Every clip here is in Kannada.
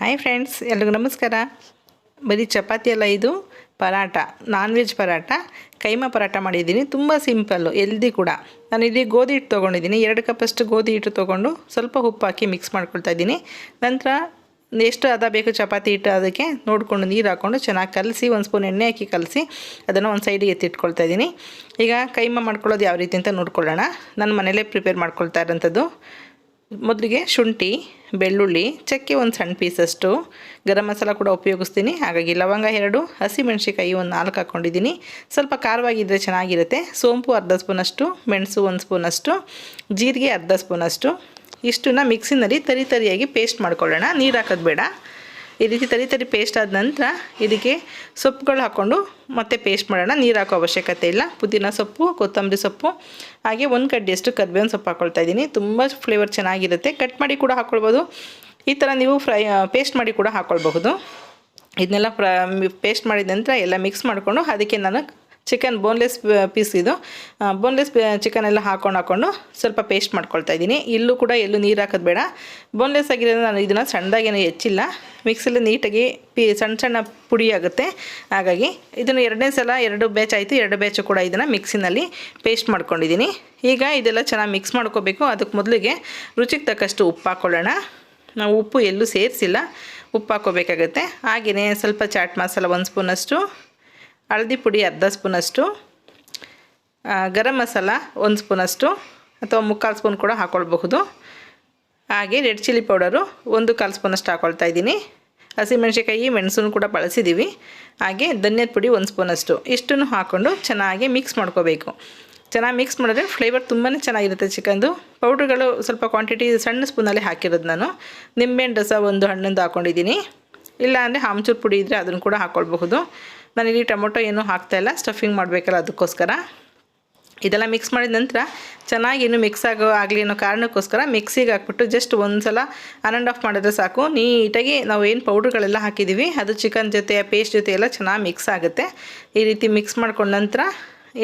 ಹಾಯ್ ಫ್ರೆಂಡ್ಸ್, ಎಲ್ರಿಗೂ ನಮಸ್ಕಾರ. ಬರೀ ಚಪಾತಿ ಅಲ್ಲ, ಇದು ಪರಾಟ, ನಾನ್ ವೆಜ್ ಪರಾಟ, ಕೈಮಾ ಪರಾಟ ಮಾಡಿದ್ದೀನಿ. ತುಂಬ ಸಿಂಪಲ್ಲು, ಎಲ್ದಿ ಕೂಡ. ನಾನು ಇಲ್ಲಿ ಗೋಧಿ ಹಿಟ್ಟು ತೊಗೊಂಡಿದ್ದೀನಿ. 2 ಕಪ್ಪಷ್ಟು ಗೋಧಿ ಹಿಟ್ಟು ತೊಗೊಂಡು ಸ್ವಲ್ಪ ಉಪ್ಪು ಹಾಕಿ ಮಿಕ್ಸ್ ಮಾಡ್ಕೊಳ್ತಾ ಇದ್ದೀನಿ. ನಂತರ ಎಷ್ಟು ಹದ ಬೇಕು ಚಪಾತಿ ಹಿಟ್ಟು ಅದಕ್ಕೆ ನೋಡಿಕೊಂಡು ನೀರು ಹಾಕ್ಕೊಂಡು ಚೆನ್ನಾಗಿ ಕಲಸಿ, ಒಂದು ಸ್ಪೂನ್ ಎಣ್ಣೆ ಹಾಕಿ ಕಲಸಿ ಅದನ್ನು ಒಂದು ಸೈಡಿಗೆ ಎತ್ತಿಟ್ಕೊಳ್ತಾ ಇದ್ದೀನಿ. ಈಗ ಕೈಮಾ ಮಾಡ್ಕೊಳ್ಳೋದು ಯಾವ ರೀತಿ ಅಂತ ನೋಡ್ಕೊಳ್ಳೋಣ. ನಾನು ಮನೇಲೇ ಪ್ರಿಪೇರ್ ಮಾಡ್ಕೊಳ್ತಾ ಇರೋಂಥದ್ದು. ಮೊದಲಿಗೆ ಶುಂಠಿ, ಬೆಳ್ಳುಳ್ಳಿ, ಚಕ್ಕೆ ಒಂದು ಸಣ್ಣ ಪೀಸಷ್ಟು, ಗರಂ ಮಸಾಲ ಕೂಡ ಉಪಯೋಗಿಸ್ತೀನಿ. ಹಾಗಾಗಿ ಲವಂಗ 2, ಹಸಿಮೆಣ್ಸಿಕಾಯಿ ಒಂದು 4 ಹಾಕ್ಕೊಂಡಿದ್ದೀನಿ. ಸ್ವಲ್ಪ ಖಾರವಾಗಿದ್ದರೆ ಚೆನ್ನಾಗಿರುತ್ತೆ. ಸೋಂಪು ಅರ್ಧ ಸ್ಪೂನಷ್ಟು, ಮೆಣಸು 1 ಸ್ಪೂನಷ್ಟು, ಜೀರಿಗೆ ಅರ್ಧ ಸ್ಪೂನಷ್ಟು. ಇಷ್ಟನ್ನು ಮಿಕ್ಸಿನಲ್ಲಿ ತರಿಯಾಗಿ ಪೇಸ್ಟ್ ಮಾಡ್ಕೊಳ್ಳೋಣ. ನೀರು ಹಾಕೋದು ಬೇಡ. ಈ ರೀತಿ ತರಿ ಪೇಸ್ಟ್ ಆದ ನಂತರ ಇದಕ್ಕೆ ಸೊಪ್ಪುಗಳು ಹಾಕ್ಕೊಂಡು ಮತ್ತೆ ಪೇಸ್ಟ್ ಮಾಡೋಣ. ನೀರು ಹಾಕೋ ಅವಶ್ಯಕತೆ ಇಲ್ಲ. ಪುದೀನ ಸೊಪ್ಪು, ಕೊತ್ತಂಬರಿ ಸೊಪ್ಪು, ಹಾಗೆ 1 ಕಡ್ಡಿಯಷ್ಟು ಕರಿಬೇವಿನ ಸೊಪ್ಪು ಹಾಕ್ಕೊಳ್ತಾ ಇದ್ದೀನಿ. ತುಂಬ ಫ್ಲೇವರ್ ಚೆನ್ನಾಗಿರುತ್ತೆ. ಕಟ್ ಮಾಡಿ ಕೂಡ ಹಾಕ್ಕೊಳ್ಬೋದು. ಈ ಥರ ನೀವು ಪೇಸ್ಟ್ ಮಾಡಿ ಕೂಡ ಹಾಕ್ಕೊಳ್ಬಹುದು. ಇದನ್ನೆಲ್ಲ ಪೇಸ್ಟ್ ಮಾಡಿದ ನಂತರ ಎಲ್ಲ ಮಿಕ್ಸ್ ಮಾಡಿಕೊಂಡು ಅದಕ್ಕೆ ನಾನು ಚಿಕನ್ ಬೋನ್ಲೆಸ್ ಪೀಸ್, ಇದು ಬೋನ್ಲೆಸ್ ಚಿಕನ್ ಎಲ್ಲ ಹಾಕ್ಕೊಂಡು ಸ್ವಲ್ಪ ಪೇಸ್ಟ್ ಮಾಡ್ಕೊಳ್ತಾ ಇದ್ದೀನಿ. ಇಲ್ಲೂ ಕೂಡ ಎಲ್ಲೂ ನೀರು ಹಾಕೋದು ಬೇಡ. ಬೋನ್ಲೆಸ್ ಆಗಿರೋದು ನಾನು ಇದನ್ನು ಸಣ್ಣದಾಗೇನು ಹೆಚ್ಚಿಲ್ಲ. ಮಿಕ್ಸಲ್ಲಿ ನೀಟಾಗಿ ಸಣ್ಣ ಪುಡಿ ಆಗುತ್ತೆ. ಹಾಗಾಗಿ ಇದನ್ನು 2ನೇ ಸಲ 2 ಬ್ಯಾಚ್ ಆಯಿತು. 2 ಬ್ಯಾಚು ಕೂಡ ಇದನ್ನು ಮಿಕ್ಸಿನಲ್ಲಿ ಪೇಸ್ಟ್ ಮಾಡ್ಕೊಂಡಿದ್ದೀನಿ. ಈಗ ಇದೆಲ್ಲ ಚೆನ್ನಾಗಿ ಮಿಕ್ಸ್ ಮಾಡ್ಕೋಬೇಕು. ಅದಕ್ಕೆ ಮೊದಲಿಗೆ ರುಚಿಗೆ ತಕ್ಕಷ್ಟು ಉಪ್ಪು ಹಾಕ್ಕೊಳ್ಳೋಣ. ನಾವು ಉಪ್ಪು ಎಲ್ಲೂ ಸೇರಿಸಿಲ್ಲ, ಉಪ್ಪು ಹಾಕ್ಕೋಬೇಕಾಗತ್ತೆ. ಹಾಗೆಯೇ ಸ್ವಲ್ಪ ಚಾಟ್ ಮಸಾಲ 1 ಸ್ಪೂನಷ್ಟು, ಹಳದಿ ಪುಡಿ ಅರ್ಧ ಸ್ಪೂನಷ್ಟು, ಗರಂ ಮಸಾಲ 1 ಸ್ಪೂನಷ್ಟು ಅಥವಾ 3/4 ಸ್ಪೂನ್ ಕೂಡ ಹಾಕ್ಕೊಳ್ಬಹುದು. ಹಾಗೆ ರೆಡ್ ಚಿಲ್ಲಿ ಪೌಡರು 1/4 ಸ್ಪೂನಷ್ಟು ಹಾಕ್ಕೊಳ್ತಾ ಇದ್ದೀನಿ. ಹಸಿಮೆಣ್ಸಿಕಾಯಿ, ಮೆಣಸನ್ನು ಕೂಡ ಬಳಸಿದ್ದೀವಿ. ಹಾಗೆ ಧನಿಯದ ಪುಡಿ 1 ಸ್ಪೂನಷ್ಟು. ಇಷ್ಟನ್ನು ಹಾಕ್ಕೊಂಡು ಚೆನ್ನಾಗಿ ಮಿಕ್ಸ್ ಮಾಡ್ಕೋಬೇಕು. ಚೆನ್ನಾಗಿ ಮಿಕ್ಸ್ ಮಾಡಿದ್ರೆ ಫ್ಲೇವರ್ ತುಂಬಾ ಚೆನ್ನಾಗಿರುತ್ತೆ ಚಿಕನ್ದು. ಪೌಡ್ರುಗಳು ಸ್ವಲ್ಪ ಕ್ವಾಂಟಿಟಿ ಸಣ್ಣ ಸ್ಪೂನಲ್ಲಿ ಹಾಕಿರೋದು ನಾನು. ನಿಂಬೆಹಣ್ಣು ರಸ 1 ಹಣ್ಣಿಂದ ಹಾಕ್ಕೊಂಡಿದ್ದೀನಿ. ಇಲ್ಲ ಅಂದರೆ ಆಮ್ಚೂರು ಪುಡಿ ಇದ್ದರೆ ಅದನ್ನು ಕೂಡ ಹಾಕ್ಕೊಳ್ಬಹುದು. ನಾನಿಲ್ಲಿ ಟೊಮೊಟೊ ಏನೂ ಹಾಕ್ತಾಯಿಲ್ಲ, ಸ್ಟಫಿಂಗ್ ಮಾಡಬೇಕಲ್ಲ ಅದಕ್ಕೋಸ್ಕರ. ಇದೆಲ್ಲ ಮಿಕ್ಸ್ ಮಾಡಿದ ನಂತರ ಚೆನ್ನಾಗಿ ಇನ್ನೂ ಮಿಕ್ಸ್ ಆಗಲಿ ಅನ್ನೋ ಕಾರಣಕ್ಕೋಸ್ಕರ ಮಿಕ್ಸಿಗೆ ಹಾಕ್ಬಿಟ್ಟು ಜಸ್ಟ್ ಒಂದು ಸಲ ಆನ್ ಆ್ಯಂಡ್ ಆಫ್ ಮಾಡಿದ್ರೆ ಸಾಕು. ನೀಟಾಗಿ ನಾವು ಏನು ಪೌಡ್ರುಗಳೆಲ್ಲ ಹಾಕಿದ್ದೀವಿ ಅದು ಚಿಕನ್ ಜೊತೆ ಪೇಸ್ಟ್ ಜೊತೆ ಎಲ್ಲ ಚೆನ್ನಾಗಿ ಮಿಕ್ಸ್ ಆಗುತ್ತೆ. ಈ ರೀತಿ ಮಿಕ್ಸ್ ಮಾಡ್ಕೊಂಡ ನಂತರ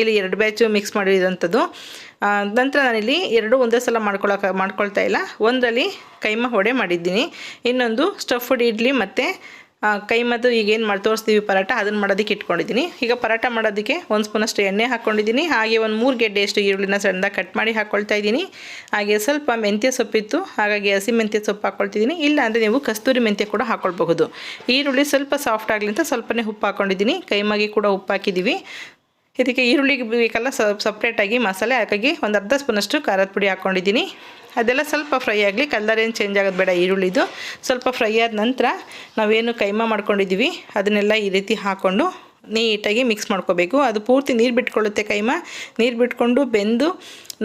ಇಲ್ಲಿ 2 ಬ್ಯಾಚು ಮಿಕ್ಸ್ ಮಾಡಿರೋಂಥದ್ದು. ನಂತರ ನಾನಿಲ್ಲಿ 2 ಒಂದೇ ಸಲ ಮಾಡ್ಕೊಳ್ತಾ ಇಲ್ಲ. ಒಂದರಲ್ಲಿ ಕೈಮಾ ವಡೆ ಮಾಡಿದ್ದೀನಿ, ಇನ್ನೊಂದು ಸ್ಟಫ್ಡ್ ಇಡ್ಲಿ ಮತ್ತು ಕೈಮದ್ದು ಈಗೇನು ತೋರಿಸ್ತೀವಿ ಪರಾಟ, ಅದನ್ನು ಮಾಡೋದಕ್ಕೆ ಇಟ್ಕೊಂಡಿದ್ದೀನಿ. ಈಗ ಪರಾಟ ಮಾಡೋದಕ್ಕೆ 1 ಸ್ಪೂನಷ್ಟು ಎಣ್ಣೆ ಹಾಕ್ಕೊಂಡಿದ್ದೀನಿ. ಹಾಗೆ ಒಂದು 3 ಗೆಡ್ಡೆಯಷ್ಟು ಈರುಳ್ಳಿನ ಸಣ್ಣದಾಗಿ ಕಟ್ ಮಾಡಿ ಹಾಕ್ಕೊಳ್ತಾ ಇದ್ದೀನಿ. ಹಾಗೆ ಸ್ವಲ್ಪ ಮೆಂತ್ಯ ಸೊಪ್ಪಿತ್ತು, ಹಾಗಾಗಿ ಹಸಿ ಮೆಂತ್ಯ ಸೊಪ್ಪು ಹಾಕ್ಕೊಳ್ತಿದ್ದೀನಿ. ಇಲ್ಲ ಅಂದರೆ ನೀವು ಕಸ್ತೂರಿ ಮೆಂತ್ಯ ಕೂಡ ಹಾಕ್ಕೊಳ್ಬಹುದು. ಈರುಳ್ಳಿ ಸ್ವಲ್ಪ ಸಾಫ್ಟ್ ಆಗಲಿ ಅಂತ ಸ್ವಲ್ಪನೇ ಉಪ್ಪು ಹಾಕ್ಕೊಂಡಿದ್ದೀನಿ. ಕೈಮಾಗಿ ಕೂಡ ಉಪ್ಪು ಹಾಕಿದ್ದೀವಿ. ಇದಕ್ಕೆ ಈರುಳ್ಳಿಗೆ ಬೇಕಲ್ಲ ಸಪ್ರೇಟಾಗಿ ಮಸಾಲೆ, ಹಾಗಾಗಿ ಒಂದು ಅರ್ಧ ಸ್ಪೂನಷ್ಟು ಖಾರದ ಪುಡಿ ಹಾಕ್ಕೊಂಡಿದ್ದೀನಿ. ಅದೆಲ್ಲ ಸ್ವಲ್ಪ ಫ್ರೈ ಆಗಲಿ, ಕಲರ್ ಏನು ಚೇಂಜ್ ಆಗೋದು ಬೇಡ. ಈರುಳ್ಳಿದು ಸ್ವಲ್ಪ ಫ್ರೈ ಆದ ನಂತರ ನಾವೇನು ಕೈಮಾ ಮಾಡ್ಕೊಂಡಿದ್ದೀವಿ ಅದನ್ನೆಲ್ಲ ಈ ರೀತಿ ಹಾಕ್ಕೊಂಡು ನೀಟಾಗಿ ಮಿಕ್ಸ್ ಮಾಡ್ಕೋಬೇಕು. ಅದು ಪೂರ್ತಿ ನೀರು ಬಿಟ್ಕೊಳ್ಳುತ್ತೆ. ಕೈಮಾ ನೀರು ಬಿಟ್ಕೊಂಡು ಬೆಂದು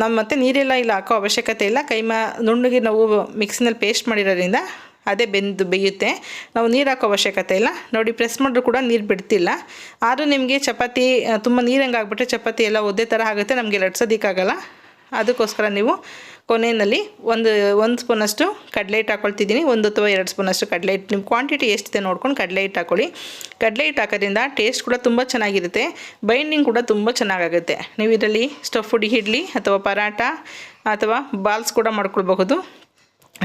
ನಾವು ಮತ್ತೆ ನೀರೆಲ್ಲ ಇಲ್ಲ ಹಾಕೋ ಅವಶ್ಯಕತೆ ಇಲ್ಲ. ಕೈಮಾ ನುಣ್ಣಗೆ ನಾವು ಮಿಕ್ಸಿನಲ್ಲಿ ಪೇಸ್ಟ್ ಮಾಡಿರೋದ್ರಿಂದ ಅದೇ ಬೇಯುತ್ತೆ. ನಾವು ನೀರು ಹಾಕೋ ಅವಶ್ಯಕತೆ ಇಲ್ಲ. ನೋಡಿ, ಪ್ರೆಸ್ ಮಾಡಿದ್ರು ಕೂಡ ನೀರು ಬಿಡ್ತಿಲ್ಲ. ಆದರೂ ನಿಮಗೆ ಚಪಾತಿ ತುಂಬ ನೀರಂಗೆ ಆಗಿಬಿಟ್ರೆ ಚಪಾತಿ ಎಲ್ಲ ಒದ್ದೆ ಥರ ಆಗುತ್ತೆ, ನಮಗೆ ಲಟ್ಸೋದಕ್ಕಾಗಲ್ಲ. ಅದಕ್ಕೋಸ್ಕರ ನೀವು ಕೊನೆಯಲ್ಲಿ ಒಂದು ಸ್ಪೂನಷ್ಟು ಕಡಲೆ ಹಿಟ್ಟು ಹಾಕ್ಕೊಳ್ತಿದ್ದೀನಿ. 1 ಅಥವಾ 2 ಸ್ಪೂನಷ್ಟು ಕಡಲೆ ಹಿಟ್ಟು, ನಿಮ್ಮ ಕ್ವಾಂಟಿಟಿ ಎಷ್ಟಿದೆ ನೋಡ್ಕೊಂಡು ಕಡಲೆ ಹಿಟ್ಟು ಹಾಕ್ಕೊಳ್ಳಿ. ಕಡಲೆ ಹಿಟ್ಟು ಹಾಕೋದ್ರಿಂದ ಟೇಸ್ಟ್ ಕೂಡ ತುಂಬ ಚೆನ್ನಾಗಿರುತ್ತೆ, ಬೈಂಡಿಂಗ್ ಕೂಡ ತುಂಬ ಚೆನ್ನಾಗಾಗುತ್ತೆ. ನೀವು ಇದರಲ್ಲಿ ಸ್ಟಫ್ಡ್ ಇಡ್ಲಿ ಅಥವಾ ಪರಾಟ ಅಥವಾ ಬಾಲ್ಸ್ ಕೂಡ ಮಾಡ್ಕೊಳ್ಬಹುದು.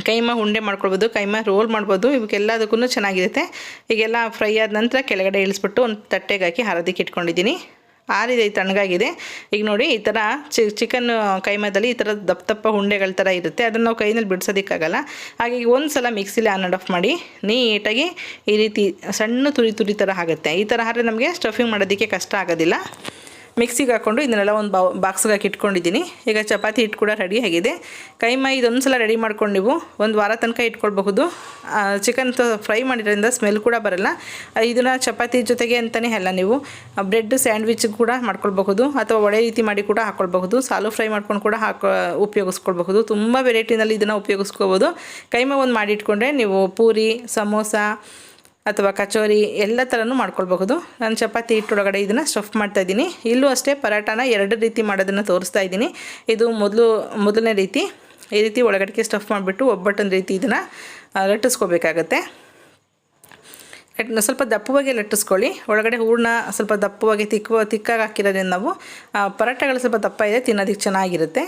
ಕೈಮಾ ಉಂಡೆ ಮಾಡ್ಕೊಳ್ಬೋದು, ಕೈಮಾ ರೋಲ್ ಮಾಡ್ಬೋದು. ಇವಕ್ಕೆಲ್ಲದಕ್ಕೂ ಚೆನ್ನಾಗಿರುತ್ತೆ. ಈಗೆಲ್ಲ ಫ್ರೈ ಆದ ನಂತರ ಕೆಳಗಡೆ ಇಳಿಸ್ಬಿಟ್ಟು ಒಂದು ತಟ್ಟೆಗೆ ಹಾಕಿ ಆರೋದಕ್ಕೆ ಇಟ್ಕೊಂಡಿದ್ದೀನಿ. ಆರಿದೆ, ತಣ್ಣಗಾಗಿದೆ. ಈಗ ನೋಡಿ, ಈ ಥರ ಚಿಕನ್ ಕೈಮಾದಲ್ಲಿ ಈ ಥರ ದಪ್ಪ ಉಂಡೆಗಳ ಥರ ಇರುತ್ತೆ. ಅದನ್ನು ನಾವು ಕೈನಲ್ಲಿ ಬಿಡಿಸೋದಕ್ಕಾಗಲ್ಲ. ಹಾಗಾಗಿ ಒಂದು ಸಲ ಮಿಕ್ಸಿಲಿ ಆನ್ ಆ್ಯಂಡ್ ಆಫ್ ಮಾಡಿ ನೀಟಾಗಿ ಈ ರೀತಿ ಸಣ್ಣ ತುರಿ ಥರ ಆಗುತ್ತೆ. ಈ ಥರ ಆದರೆ ನಮಗೆ ಸ್ಟಫಿಂಗ್ ಮಾಡೋದಕ್ಕೆ ಕಷ್ಟ ಆಗೋದಿಲ್ಲ. ಮಿಕ್ಸಿಗೆ ಹಾಕ್ಕೊಂಡು ಇದನ್ನೆಲ್ಲ ಒಂದು ಬಾಕ್ಸ್ಗೆ ಹಾಕಿ ಇಟ್ಕೊಂಡಿದ್ದೀನಿ. ಈಗ ಚಪಾತಿ ಹಿಟ್ಟು ಕೂಡ ರೆಡಿ ಆಗಿದೆ. ಕೈಮಾ ಇದೊಂದು ಸಲ ರೆಡಿ ಮಾಡ್ಕೊಂಡು ನೀವು 1 ವಾರ ತನಕ ಇಟ್ಕೊಳ್ಬಹುದು. ಚಿಕನ್ ಫ್ರೈ ಮಾಡಿರೋದ್ರಿಂದ ಸ್ಮೆಲ್ ಕೂಡ ಬರಲ್ಲ. ಇದನ್ನು ಚಪಾತಿ ಜೊತೆಗೆ ಅಂತಲೇ ಅಲ್ಲ, ನೀವು ಬ್ರೆಡ್ ಸ್ಯಾಂಡ್ವಿಚ್ ಕೂಡ ಮಾಡ್ಕೊಳ್ಬಹುದು ಅಥವಾ ವಡೆ ರೀತಿ ಮಾಡಿ ಕೂಡ ಹಾಕ್ಕೊಳ್ಬಹುದು. ಸಾಲು ಫ್ರೈ ಮಾಡ್ಕೊಂಡು ಕೂಡ ಉಪಯೋಗಿಸ್ಕೊಳ್ಬಹುದು. ತುಂಬ ವೆರೈಟಿನಲ್ಲಿ ಇದನ್ನು ಉಪಯೋಗಿಸ್ಕೋಬೋದು. ಕೈಮಾ ಒಂದು ಮಾಡಿಟ್ಕೊಂಡ್ರೆ ನೀವು ಪೂರಿ, ಸಮೋಸ ಅಥವಾ ಕಚೋರಿ ಎಲ್ಲ ಥರನೂ ಮಾಡ್ಕೊಳ್ಬಹುದು. ನಾನು ಚಪಾತಿ ಹಿಟ್ಟೊಳಗಡೆ ಇದನ್ನು ಸ್ಟಫ್ ಮಾಡ್ತಾಯಿದ್ದೀನಿ. ಇಲ್ಲೂ ಅಷ್ಟೇ ಪರಾಟಾನ 2 ರೀತಿ ಮಾಡೋದನ್ನು ತೋರಿಸ್ತಾ ಇದ್ದೀನಿ. ಇದು ಮೊದಲನೇ ರೀತಿ. ಈ ರೀತಿ ಒಳಗಡೆಗೆ ಸ್ಟಫ್ ಮಾಡಿಬಿಟ್ಟು ಒಬ್ಬಟ್ಟಿನ ರೀತಿ ಇದನ್ನು ಲಟ್ಟಿಸ್ಕೋಬೇಕಾಗತ್ತೆ. ಸ್ವಲ್ಪ ದಪ್ಪವಾಗಿ ಲಟ್ಟಿಸ್ಕೊಳ್ಳಿ. ಒಳಗಡೆ ಹೂರಣ ಸ್ವಲ್ಪ ದಪ್ಪವಾಗಿ ತಿಕ್ಕಾಗಿ ಹಾಕಿರೋದ್ರಿಂದ ನಾವು ಪರಾಟಗಳು ಸ್ವಲ್ಪ ದಪ್ಪ ಇದೆ, ತಿನ್ನೋದಕ್ಕೆ ಚೆನ್ನಾಗಿರುತ್ತೆ.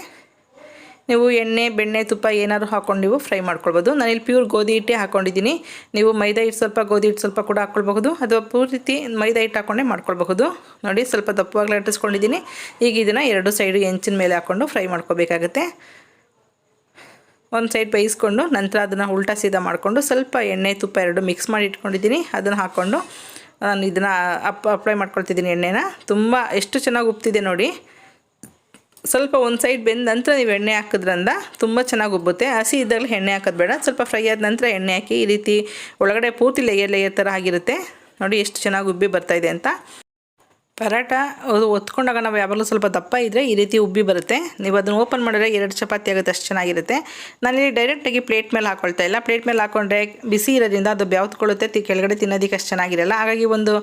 ನೀವು ಎಣ್ಣೆ ಬೆಣ್ಣೆ ತುಪ್ಪ ಏನಾದರೂ ಹಾಕ್ಕೊಂಡು ನೀವು ಫ್ರೈ ಮಾಡ್ಕೊಳ್ಬೋದು. ನಾನಿಲ್ಲಿ ಪ್ಯೂರ್ ಗೋಧಿ ಹಿಟ್ಟೇ ಹಾಕ್ಕೊಂಡಿದ್ದೀನಿ. ನೀವು ಮೈದಾ ಹಿಟ್ಟು ಸ್ವಲ್ಪ ಗೋಧಿ ಹಿಟ್ಟು ಸ್ವಲ್ಪ ಕೂಡ ಹಾಕ್ಕೊಳ್ಬಹುದು, ಅಥವಾ ಪೂರ್ತಿ ಮೈದಾ ಹಿಟ್ಟು ಹಾಕ್ಕೊಂಡೇ ಮಾಡ್ಕೊಳ್ಬಹುದು. ನೋಡಿ ಸ್ವಲ್ಪ ದಪ್ಪವಾಗಲೇ ಲಟ್ಟಿಸ್ಕೊಂಡಿದ್ದೀನಿ. ಈಗ ಇದನ್ನು ಎರಡು ಸೈಡು ಹೆಂಚಿನ ಮೇಲೆ ಹಾಕ್ಕೊಂಡು ಫ್ರೈ ಮಾಡ್ಕೋಬೇಕಾಗತ್ತೆ. ಒಂದು ಸೈಡ್ ಬೇಯಿಸ್ಕೊಂಡು ನಂತರ ಅದನ್ನು ಉಲ್ಟಾ ಸೀದಾ ಮಾಡಿಕೊಂಡು ಸ್ವಲ್ಪ ಎಣ್ಣೆ ತುಪ್ಪ ಎರಡು ಮಿಕ್ಸ್ ಮಾಡಿ ಇಟ್ಕೊಂಡಿದ್ದೀನಿ. ಅದನ್ನು ಹಾಕ್ಕೊಂಡು ನಾನು ಇದನ್ನು ಅಪ್ಲೈ ಮಾಡ್ಕೊಳ್ತಿದ್ದೀನಿ ಎಣ್ಣೆನ. ತುಂಬ ಎಷ್ಟು ಚೆನ್ನಾಗಿ ಉಬ್ತಿದೆ ನೋಡಿ. ಸ್ವಲ್ಪ ಒಂದು ಸೈಡ್ ಬೆಂದ ನಂತರ ನೀವು ಎಣ್ಣೆ ಹಾಕಿದ್ರಿಂದ ತುಂಬ ಚೆನ್ನಾಗಿ ಉಬ್ಬುತ್ತೆ. ಹಸಿ ಇದ್ದಾಗಲೇ ಎಣ್ಣೆ ಹಾಕೋದು ಬೇಡ, ಸ್ವಲ್ಪ ಫ್ರೈ ಆದ ನಂತರ ಎಣ್ಣೆ ಹಾಕಿ ಈ ರೀತಿ ಒಳಗಡೆ ಪೂರ್ತಿ ಲೇಯರ್ ಥರ ಆಗಿರುತ್ತೆ. ನೋಡಿ ಎಷ್ಟು ಚೆನ್ನಾಗಿ ಉಬ್ಬಿ ಬರ್ತಾಯಿದೆ ಅಂತ. ಪರಾಟ ಒತ್ಕೊಂಡಾಗ ನಾವು ಯಾವಾಗಲೂ ಸ್ವಲ್ಪ ದಪ್ಪ ಇದ್ದರೆ ಈ ರೀತಿ ಉಬ್ಬಿ ಬರುತ್ತೆ. ನೀವು ಅದನ್ನು ಓಪನ್ ಮಾಡಿದ್ರೆ 2 ಚಪಾತಿ ಆಗುತ್ತೆ, ಅಷ್ಟು ಚೆನ್ನಾಗಿರುತ್ತೆ. ನಾನಿಲ್ಲಿ ಡೈರೆಕ್ಟಾಗಿ ಪ್ಲೇಟ್ ಮೇಲೆ ಹಾಕ್ಕೊಳ್ತಾ ಇಲ್ಲ. ಪ್ಲೇಟ್ ಮೇಲೆ ಹಾಕ್ಕೊಂಡ್ರೆ ಬಿಸಿ ಇರೋದ್ರಿಂದ ಅದು ಬೆವ್ತ್ಕೊಳ್ಳುತ್ತೆ, ಕೆಳಗಡೆ ತಿನ್ನೋದಕ್ಕೆ ಅಷ್ಟು ಚೆನ್ನಾಗಿರಲ್ಲ. ಹಾಗಾಗಿ ಒಂದು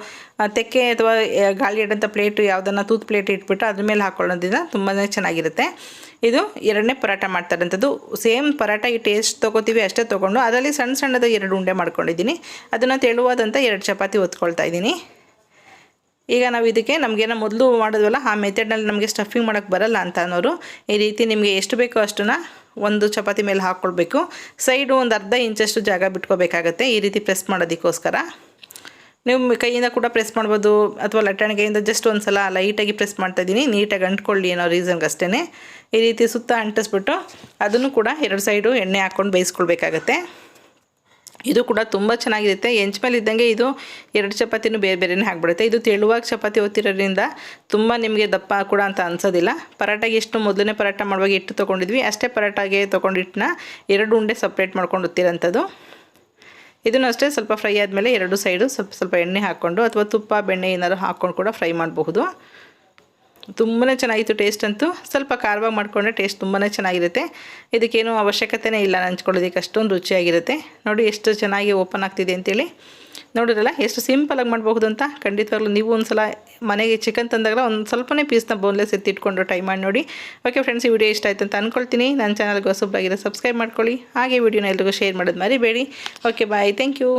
ತೆಕ್ಕೆ ಅಥವಾ ಗಾಳಿ ಇಡಂಥ ಪ್ಲೇಟು ಯಾವುದನ್ನು ತೂತು ಪ್ಲೇಟ್ ಇಟ್ಬಿಟ್ಟು ಅದ್ರ ಮೇಲೆ ಹಾಕ್ಕೊಳ್ಳೋದ್ರಿಂದ ತುಂಬಾ ಚೆನ್ನಾಗಿರುತ್ತೆ. ಇದು 2ನೇ ಪರಾಟ ಮಾಡ್ತಾರಂಥದ್ದು. ಸೇಮ್ ಪರಾಟ ಈ ಟೇಸ್ಟ್ ತೊಗೋತೀವಿ ಅಷ್ಟೇ ತೊಗೊಂಡು ಅದರಲ್ಲಿ ಸಣ್ಣ ಸಣ್ಣದ 2 ಉಂಡೆ ಮಾಡ್ಕೊಂಡಿದ್ದೀನಿ. ಅದನ್ನು ತೆಳುವಾದಂಥ 2 ಚಪಾತಿ ಒತ್ಕೊಳ್ತಾ ಇದ್ದೀನಿ. ಈಗ ನಾವು ಇದಕ್ಕೆ ನಮಗೇನೋ ಮೊದಲು ಮಾಡಿದ್ವಲ್ಲ ಆ ಮೆಥಡ್ನಲ್ಲಿ ನಮಗೆ ಸ್ಟಫಿಂಗ್ ಮಾಡೋಕ್ಕೆ ಬರಲ್ಲ ಅಂತ ಅನ್ನೋರು ಈ ರೀತಿ ನಿಮಗೆ ಎಷ್ಟು ಬೇಕೋ ಅಷ್ಟನ್ನು ಒಂದು ಚಪಾತಿ ಮೇಲೆ ಹಾಕ್ಕೊಳ್ಬೇಕು. ಸೈಡು ಒಂದು ಅರ್ಧ ಇಂಚಷ್ಟು ಜಾಗ ಬಿಟ್ಕೋಬೇಕಾಗತ್ತೆ ಈ ರೀತಿ ಪ್ರೆಸ್ ಮಾಡೋದಕ್ಕೋಸ್ಕರ. ನೀವು ಕೈಯಿಂದ ಕೂಡ ಪ್ರೆಸ್ ಮಾಡ್ಬೋದು, ಅಥವಾ ಲಟ್ಟಣಿಗೆಯಿಂದ ಜಸ್ಟ್ ಒಂದು ಸಲ ಲೈಟಾಗಿ ಪ್ರೆಸ್ ಮಾಡ್ತಾಯಿದ್ದೀನಿ, ನೀಟಾಗಿ ಅಂಟ್ಕೊಳ್ಳಿ ಅನ್ನೋ ರೀಸನ್ಗೆ ಅಷ್ಟೇ. ಈ ರೀತಿ ಸುತ್ತ ಅಂಟಿಸ್ಬಿಟ್ಟು ಅದನ್ನು ಕೂಡ 2 ಸೈಡು ಎಣ್ಣೆ ಹಾಕ್ಕೊಂಡು ಬೇಯಿಸ್ಕೊಳ್ಬೇಕಾಗತ್ತೆ. ಇದು ಕೂಡ ತುಂಬ ಚೆನ್ನಾಗಿರುತ್ತೆ. ಹೆಂಚು ಮೇಲೆ ಇದ್ದಂಗೆ ಇದು 2 ಚಪಾತಿನೂ ಬೇರೆ ಬೇರೆನೇ ಆಗಿಬಿಡುತ್ತೆ. ಇದು ತೆಳುವಾಗಿ ಚಪಾತಿ ಒತ್ತಿರೋದ್ರಿಂದ ತುಂಬ ನಿಮಗೆ ದಪ್ಪ ಕೂಡ ಅಂತ ಅನ್ಸೋದಿಲ್ಲ. ಪರಾಟಾಗೆ ಎಷ್ಟು ಮೊದಲನೇ ಪರಾಟ ಮಾಡುವಾಗ ಹಿಟ್ಟು ತೊಗೊಂಡಿದ್ವಿ ಅಷ್ಟೇ ಪರಾಟಾಗೆ ತೊಗೊಂಡು ಹಿಟ್ಟನ್ನ 2 ಉಂಡೆ ಸಪ್ರೇಟ್ ಮಾಡ್ಕೊಂಡು ಒತ್ತಿರೋಂಥದ್ದು. ಇದನ್ನು ಅಷ್ಟೇ ಸ್ವಲ್ಪ ಫ್ರೈ ಆದಮೇಲೆ 2 ಸೈಡು ಸ್ವಲ್ಪ ಎಣ್ಣೆ ಹಾಕ್ಕೊಂಡು ಅಥವಾ ತುಪ್ಪ ಬೆಣ್ಣೆ ಏನಾದ್ರು ಹಾಕ್ಕೊಂಡು ಕೂಡ ಫ್ರೈ ಮಾಡಬಹುದು. ತುಂಬಾ ಚೆನ್ನಾಗಿತ್ತು ಟೇಸ್ಟ್ ಅಂತೂ. ಸ್ವಲ್ಪ ಖಾರವಾಗಿ ಮಾಡಿಕೊಂಡ್ರೆ ಟೇಸ್ಟ್ ತುಂಬಾ ಚೆನ್ನಾಗಿರುತ್ತೆ. ಇದಕ್ಕೇನು ಅವಶ್ಯಕತೆನೇ ಇಲ್ಲ ಹಂಚ್ಕೊಳ್ಳೋದಕ್ಕೆ, ಅಷ್ಟೊಂದು ರುಚಿಯಾಗಿರುತ್ತೆ. ನೋಡಿ ಎಷ್ಟು ಚೆನ್ನಾಗಿ ಓಪನ್ ಆಗ್ತಿದೆ ಅಂತೇಳಿ. ನೋಡಿದ್ರಲ್ಲ ಎಷ್ಟು ಸಿಂಪಲಾಗಿ ಮಾಡಬಹುದು ಅಂತ. ಖಂಡಿತವಾಗ್ಲೂ ನೀವು ಒಂದು ಸಲ ಮನೆಗೆ ಚಿಕನ್ ತಂದಾಗ ಒಂದು ಸ್ವಲ್ಪನೇ ಪೀಸ್ನ ಬೋನ್ಲೆಸ್ ಎತ್ತಿಟ್ಕೊಂಡು ಟ್ರೈ ಮಾಡಿ ನೋಡಿ. ಓಕೆ ಫ್ರೆಂಡ್ಸ್, ಈ ವಿಡಿಯೋ ಇಷ್ಟ ಆಯ್ತು ಅಂತ ಅಂದ್ಕೊಳ್ತೀನಿ. ನನ್ನ ಚಾನಲ್ಗೆ ಹೊಸಬರಾಗಿರೋ ಸಬ್ಸ್ಕ್ರೈಬ್ ಮಾಡ್ಕೊಳ್ಳಿ. ಹಾಗೆ ವಿಡಿಯೋನ ಎಲ್ರಿಗೂ ಶೇರ್ ಮಾಡೋದು ಮರಿಬೇಡಿ. Okay bye, thank you.